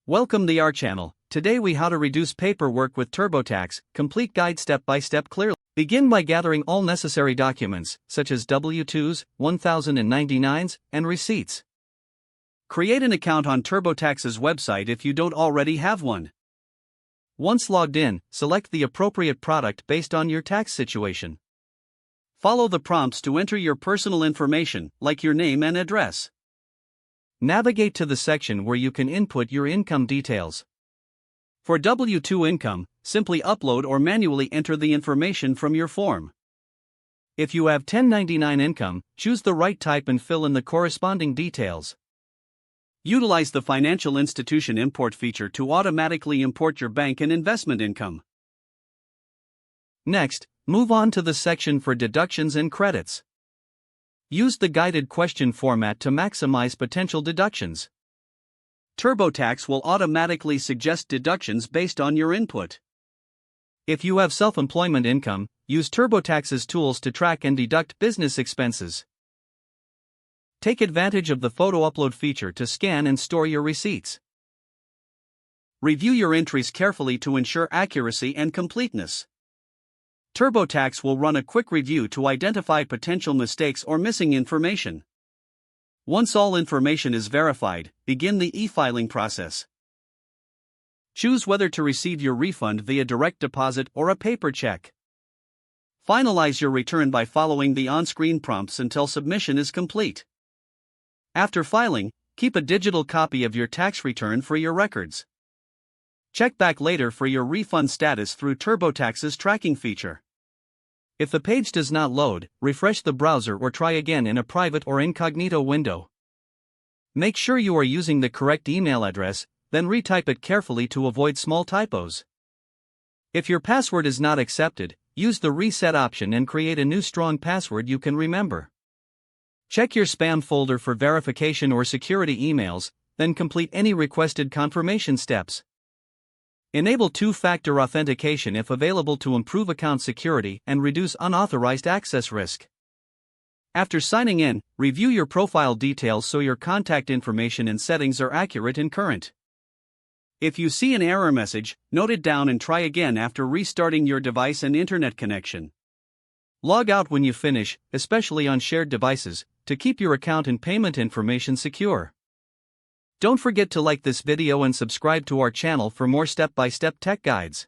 Welcome to our channel. Today we how to reduce paperwork with TurboTax, complete guide step by step clearly. Begin by gathering all necessary documents, such as W-2s, 1099s, and receipts. Create an account on TurboTax's website if you don't already have one. Once logged in, select the appropriate product based on your tax situation. Follow the prompts to enter your personal information, like your name and address. Navigate to the section where you can input your income details. For W-2 income, simply upload or manually enter the information from your form. If you have 1099 income, choose the right type and fill in the corresponding details. Utilize the financial institution import feature to automatically import your bank and investment income. Next, move on to the section for deductions and credits. Use the guided question format to maximize potential deductions. TurboTax will automatically suggest deductions based on your input. If you have self-employment income, use TurboTax's tools to track and deduct business expenses. Take advantage of the photo upload feature to scan and store your receipts. Review your entries carefully to ensure accuracy and completeness. TurboTax will run a quick review to identify potential mistakes or missing information. Once all information is verified, begin the e-filing process. Choose whether to receive your refund via direct deposit or a paper check. Finalize your return by following the on-screen prompts until submission is complete. After filing, keep a digital copy of your tax return for your records. Check back later for your refund status through TurboTax's tracking feature. If the page does not load, refresh the browser or try again in a private or incognito window. Make sure you are using the correct email address, then retype it carefully to avoid small typos. If your password is not accepted, use the reset option and create a new strong password you can remember. Check your spam folder for verification or security emails, then complete any requested confirmation steps. Enable two-factor authentication if available to improve account security and reduce unauthorized access risk. After signing in, review your profile details so your contact information and settings are accurate and current. If you see an error message, note it down and try again after restarting your device and internet connection. Log out when you finish, especially on shared devices, to keep your account and payment information secure. Don't forget to like this video and subscribe to our channel for more step-by-step tech guides.